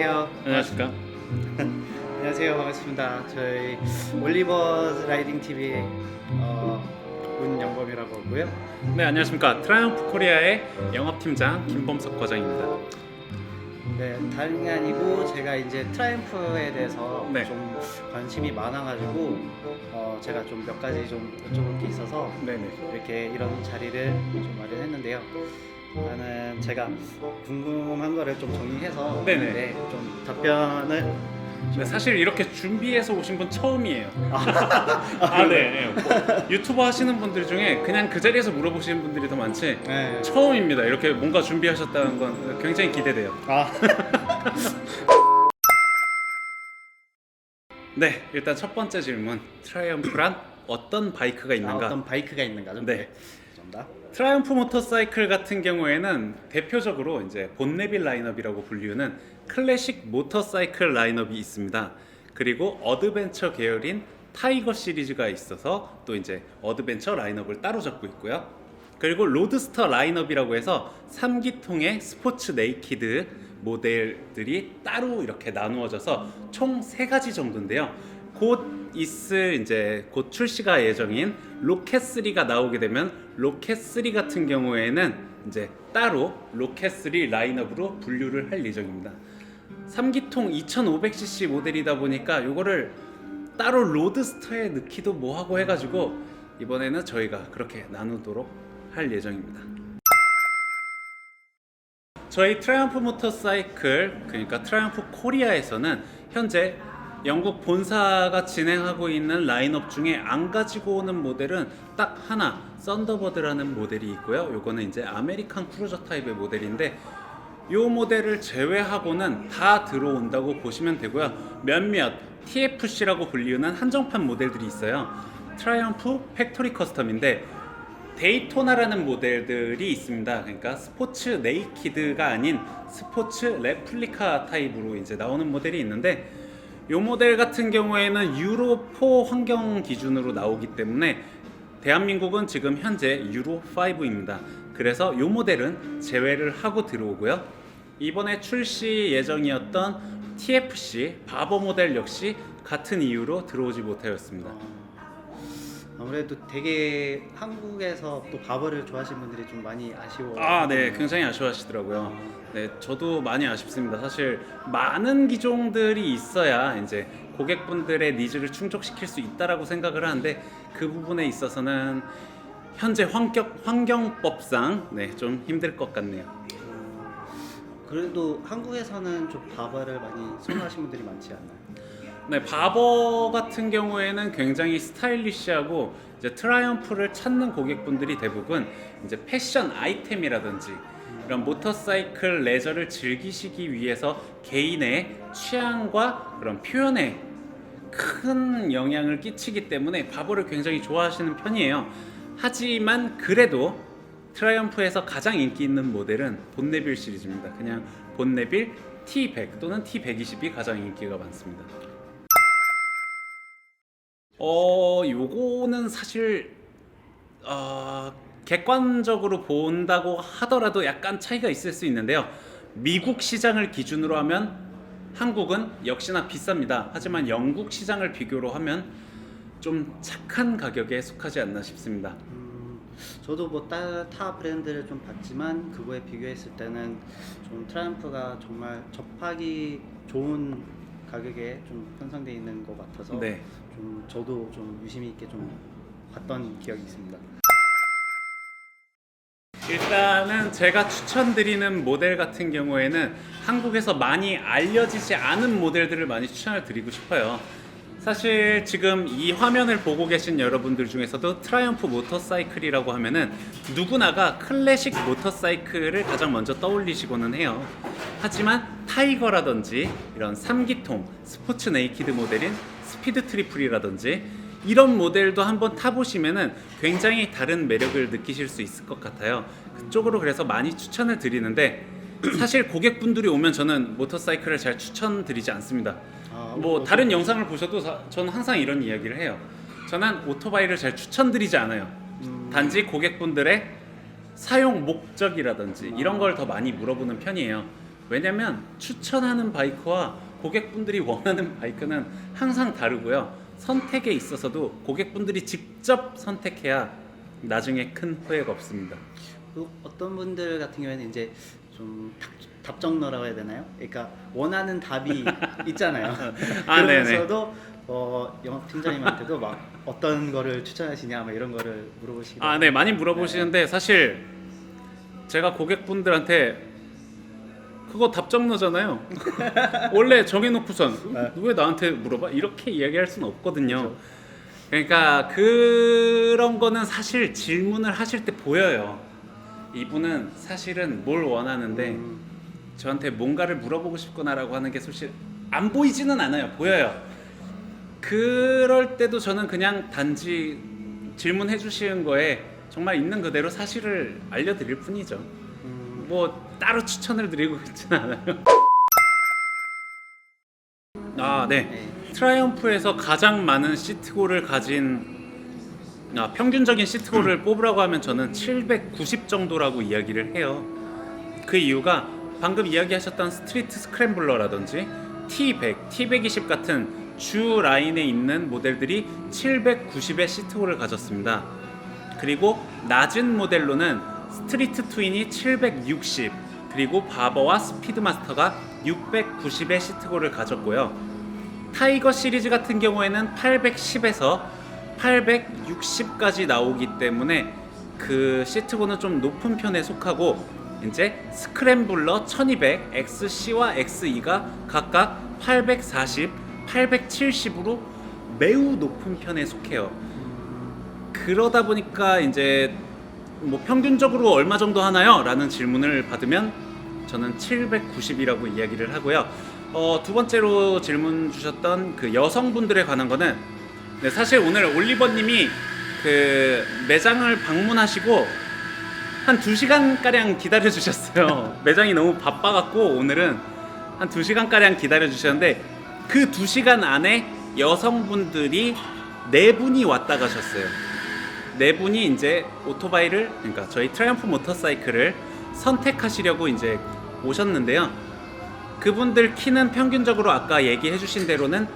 안녕하세요. 안녕하십니까. 안녕하세요. 반갑습니다. 저희 올리버 라이딩 TV의 문영범이라고 하고요. 네, 안녕하십니까. 트라이엄프 코리아의 영업팀장 김범석 과장입니다. 네, 다른 게 아니고 제가 이제 트라이엄프에 대해서 네. 좀 관심이 많아가지고 제가 좀 몇 가지 좀 여쭤볼 게 있어서 네네. 이렇게 이런 자리를 좀 마련했는데요. 일단은 제가 궁금한 거를 좀 정리해서 네네. 네, 좀 답변을 네, 사실 이렇게 준비해서 오신 분 처음이에요. 아, 네. 뭐, 유튜버 하시는 분들 중에 그냥 그 자리에서 물어보시는 분들이 더 많지 네. 처음입니다. 이렇게 뭔가 준비하셨다는 건 굉장히 기대돼요. 아. 네, 일단 첫 번째 질문. 트라이엄프란 어떤 바이크가 있는가? 어떤 바이크가 있는가죠? 네. 감사합니다. 트라이엄프 모터사이클 같은 경우에는 대표적으로 이제 본네빌 라인업이라고 불리우는 클래식 모터사이클 라인업이 있습니다. 그리고 어드벤처 계열인 타이거 시리즈가 있어서 또 이제 어드벤처 라인업을 따로 잡고 있고요. 그리고 로드스터 라인업이라고 해서 3기통의 스포츠 네이키드 모델들이 따로 이렇게 나누어져서 총 3가지 정도인데요. 곧 출시가 예정인 로켓 3가 나오게 되면 로켓 3 같은 경우에는 이제 따로 로켓 3 라인업으로 분류를 할 예정입니다. 3기통 2500cc 모델이다 보니까 이거를 따로 로드스터에 넣기도 뭐하고 해가지고 이번에는 저희가 그렇게 나누도록 할 예정입니다. 저희 트라이엄프 모터사이클, 그러니까 트라이엄프 코리아에서는 현재 영국 본사가 진행하고 있는 라인업 중에 안 가지고 오는 모델은 딱 하나, 썬더버드라는 모델이 있고요. 요거는 이제 아메리칸 크루저 타입의 모델인데 요 모델을 제외하고는 다 들어온다고 보시면 되고요. 몇몇 TFC라고 불리우는 한정판 모델들이 있어요. 트라이엄프 팩토리 커스텀인데 데이토나라는 모델들이 있습니다. 그러니까 스포츠 네이키드가 아닌 스포츠 레플리카 타입으로 이제 나오는 모델이 있는데 이 모델 같은 경우에는 유로4 환경 기준으로 나오기 때문에 대한민국은 지금 현재 유로5입니다. 그래서 이 모델은 제외를 하고 들어오고요. 이번에 출시 예정이었던 TFC 바버 모델 역시 같은 이유로 들어오지 못하였습니다. 아무래도 되게 한국에서 또 바버를 좋아하시는 분들이 좀 많이 아쉬워. 네, 굉장히 아쉬워하시더라고요. 네, 저도 많이 아쉽습니다. 사실 많은 기종들이 있어야 이제 고객분들의 니즈를 충족시킬 수 있다라고 생각을 하는데 그 부분에 있어서는 현재 환경법상 좀 힘들 것 같네요. 그래도 한국에서는 좀 바버를 많이 선호하시는 분들이 많지 않나요? 네, 바버 같은 경우에는 굉장히 스타일리시하고 이제 트라이엄프를 찾는 고객분들이 대부분 이제 패션 아이템이라든지 이런 모터사이클 레저를 즐기시기 위해서 개인의 취향과 그런 표현에 큰 영향을 끼치기 때문에 바버를 굉장히 좋아하시는 편이에요. 하지만 그래도 트라이엄프에서 가장 인기 있는 모델은 본네빌 시리즈입니다. 그냥 본네빌 T100 또는 T120이 가장 인기가 많습니다. 요거는 사실 객관적으로 본다고 하더라도 약간 차이가 있을 수 있는데요. 미국 시장을 기준으로 하면 한국은 역시나 비쌉니다. 하지만 영국 시장을 비교로 하면 좀 착한 가격에 속하지 않나 싶습니다. 저도 뭐 타 브랜드를 좀 봤지만 그거에 비교했을 때는 좀 트라이엄프가 정말 접하기 좋은 가격에 좀 편성되어 있는 것 같아서 네. 좀 저도 좀 유심히 있게 좀 봤던 기억이 있습니다. 일단은 제가 추천드리는 모델 같은 경우에는 한국에서 많이 알려지지 않은 모델들을 많이 추천을 드리고 싶어요. 사실 지금 이 화면을 보고 계신 여러분들 중에서도 트라이엄프 모터사이클이라고 하면은 누구나가 클래식 모터사이클을 가장 먼저 떠올리시고는 해요. 하지만 타이거라든지 이런 3기통 스포츠 네이키드 모델인 스피드 트리플이라든지 이런 모델도 한번 타보시면은 굉장히 다른 매력을 느끼실 수 있을 것 같아요. 그쪽으로 그래서 많이 추천을 드리는데 사실 고객분들이 오면 저는 모터사이클을 잘 추천드리지 않습니다. 뭐 다른 영상을 보셔도 저는 항상 이런 이야기를 해요. 저는 오토바이를 잘 추천드리지 않아요. 단지 고객분들의 사용 목적이라든지 이런 걸 더 많이 물어보는 편이에요. 왜냐면 추천하는 바이크와 고객분들이 원하는 바이크는 항상 다르고요. 선택에 있어서도 고객분들이 직접 선택해야 나중에 큰 후회가 없습니다. 그 어떤 분들 같은 경우에는 이제 좀 답정너라고 해야 되나요? 그러니까 원하는 답이 있잖아요. 아, 그러면서도 영업팀장님한테도 막 어떤 거를 추천하시냐 막 이런 거를 물어보시기도 아, 네, 많이 물어보시는데 사실 제가 고객분들한테 그거 답정너잖아요. 원래 정해놓고선 왜 나한테 물어봐? 이렇게 이야기할 수는 없거든요. 그러니까 그런 거는 사실 질문을 하실 때 보여요. 이분은 사실은 뭘 원하는데 저한테 뭔가를 물어보고 싶구나라고 하는 게 사실 안 보이지는 않아요. 보여요. 그럴 때도 저는 그냥 단지 질문해 주시는 거에 정말 있는 그대로 사실을 알려드릴 뿐이죠. 뭐 따로 추천을 드리고 있지는 않아요. 아, 네. 트라이엄프에서 가장 많은 시트고를 가진 평균적인 시트고를 뽑으라고 하면 저는 790 정도라고 이야기를 해요. 그 이유가 방금 이야기하셨던 스트리트 스크램블러라든지 T100, T120 같은 주 라인에 있는 모델들이 790의 시트고를 가졌습니다. 그리고 낮은 모델로는 스트리트 트윈이 760, 그리고 바버와 스피드마스터가 690의 시트고를 가졌고요. 타이거 시리즈 같은 경우에는 810에서 860까지 나오기 때문에 그 시트고는 좀 높은 편에 속하고, 이제 스크램블러 1200 XC와 XE가 각각 840, 870으로 매우 높은 편에 속해요. 그러다 보니까 이제 뭐 평균적으로 얼마 정도 하나요? 라는 질문을 받으면 저는 790이라고 이야기를 하고요. 두 번째로 질문 주셨던 그 여성분들에 관한 거는, 네, 사실 오늘 올리버님이 그 매장을 방문하시고 한 2시간가량 기다려 주셨어요. 매장이 너무 바빠갖고 오늘은 한 2시간가량 기다려 주셨는데 그 2시간 안에 여성분들이 4분이 왔다 가셨어요. 4분이 이제 오토바이를, 그러니까 저희 트라이엄프 모터사이클을 선택하시려고 이제 오셨는데요. 그분들 키는 평균적으로 아까 얘기해 주신 대로는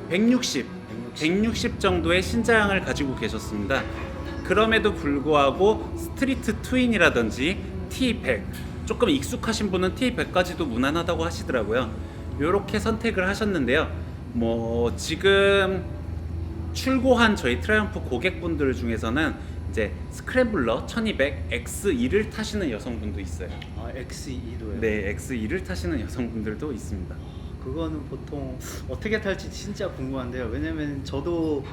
160 정도의 신장을 가지고 계셨습니다. 그럼에도 불구하고 스트리트 트윈이라든지 T100, 조금 익숙하신 분은 T100까지도 무난하다고 하시더라고요. 이렇게 선택을 하셨는데요. 뭐 지금 출고한 저희 트라이엄프 고객분들 중에서는 이제 스크램블러 1200 XE를 타시는 여성분도 있어요. 아, XE도요? 네, XE를 타시는 여성분들도 있습니다. 그거는 보통 어떻게 탈지 진짜 궁금한데요. 왜냐면 저도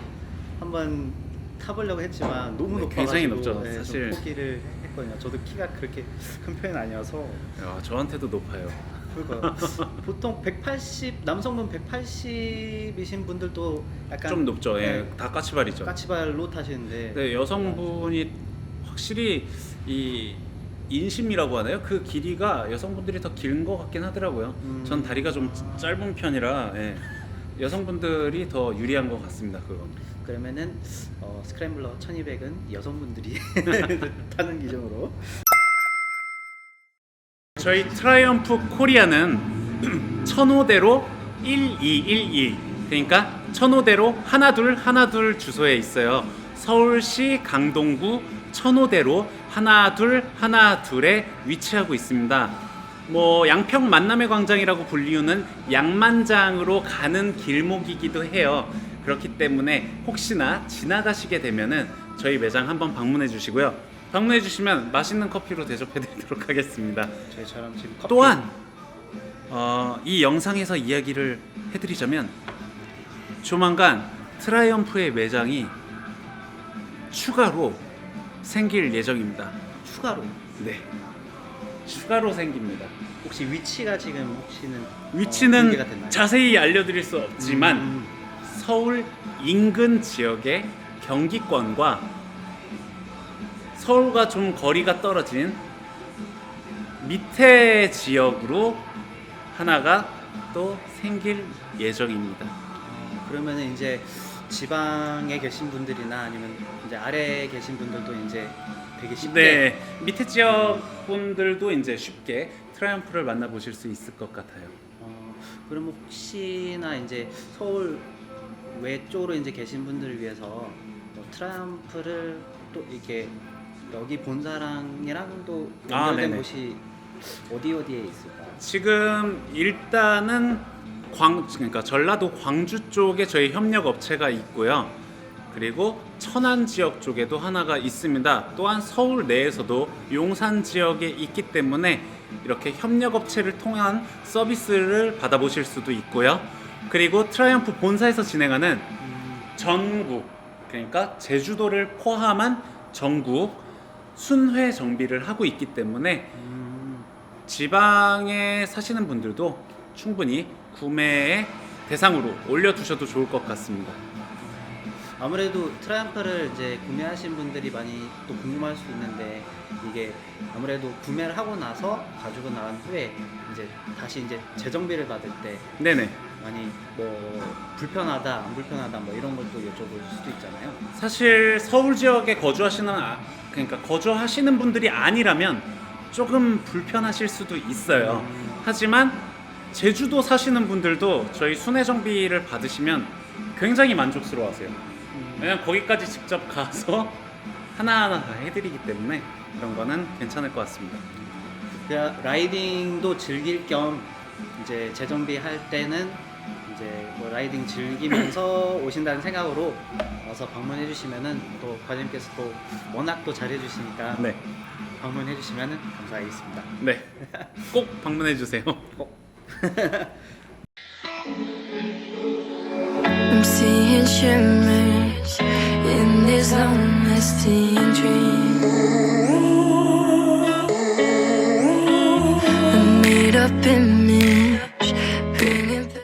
한번 타보려고 했지만 너무 네, 높아가지고 굉장히 높죠, 네, 사실. 좀 포기를 했거든요. 저도 키가 그렇게 큰 편은 아니어서. 야, 저한테도 높아요. 그러니까 보통 180, 남성분 180이신 분들도 약간 좀 높죠. 네, 예, 다 까치발이죠. 까치발로 타시는데 네, 여성분이 확실히 이 인심이라고 하나요? 그 길이가 여성분들이 더 긴 것 같긴 하더라고요. 전 다리가 좀 짧은 편이라 여성분들이 더 유리한 것 같습니다. 그건. 그러면은 스크램블러 1200은 여성분들이 타는 기종으로. 저희 트라이엄프 코리아는 1005대로 1212, 그러니까 1005대로 하나 둘 주소에 있어요. 서울시 강동구 1005대로 하나 둘에 위치하고 있습니다. 뭐 양평 만남의 광장이라고 불리우는 양만장으로 가는 길목이기도 해요. 그렇기 때문에 혹시나 지나가시게 되면은 저희 매장 한번 방문해 주시고요. 방문해 주시면 맛있는 커피로 대접해 드리도록 하겠습니다. 저희처럼 지금 커피 또한 이 영상에서 이야기를 해드리자면 조만간 트라이엄프의 매장이 추가로 생길 예정입니다. 추가로. 네, 추가로 생깁니다. 혹시 위치가 지금 공개가 위치는 됐나요? 자세히 알려드릴 수 없지만 서울 인근 지역의 경기권과 서울과 좀 거리가 떨어진 밑에 지역으로 하나가 또 생길 예정입니다. 그러면은 이제 지방에 계신 분들이나 아니면 이제 아래에 계신 분들도 이제 되게 쉽게 네, 밑에 지역 분들도 이제 쉽게 트라이언프를 만나보실 수 있을 것 같아요. 그러면 혹시나 이제 서울 외쪽으로 이제 계신 분들을 위해서 뭐 트라이언프를 또 이렇게 여기 본사랑이랑 또 연결된 네네. 곳이 어디에 있을까요? 지금 일단은 그러니까 전라도 광주 쪽에 저희 협력 업체가 있고요. 그리고 천안 지역 쪽에도 하나가 있습니다. 또한 서울 내에서도 용산 지역에 있기 때문에 이렇게 협력 업체를 통한 서비스를 받아보실 수도 있고요. 그리고 트라이언프 본사에서 진행하는 전국, 그러니까 제주도를 포함한 전국 순회 정비를 하고 있기 때문에 지방에 사시는 분들도 충분히 구매의 대상으로 올려두셔도 좋을 것 같습니다. 아무래도 트라이언프를 이제 구매하신 분들이 많이 또 궁금할 수 있는데 이게 아무래도 구매를 하고 나서 가지고 나간 후에 이제 다시 이제 재정비를 받을 때 네네. 많이 뭐 불편하다 안 불편하다 뭐 이런 것도 여쭤볼 수도 있잖아요. 사실 서울 지역에 그러니까 거주하시는 분들이 아니라면 조금 불편하실 수도 있어요. 하지만 제주도 사시는 분들도 저희 순회 정비를 받으시면 굉장히 만족스러워하세요. 왜냐면 거기까지 직접 가서 하나하나 다 해드리기 때문에 그런 거는 괜찮을 것 같습니다. 그냥 라이딩도 즐길 겸 이제 재정비 할 때는 이제 뭐 라이딩 즐기면서 오신다는 생각으로 와서 방문해 주시면은 또 과장님께서 또 워낙 또 잘해 주시니까 네, 방문해 주시면은 감사하겠습니다. 네, 꼭 방문해 주세요. I'm seeing shimmers in this honesty dream. I'm made up in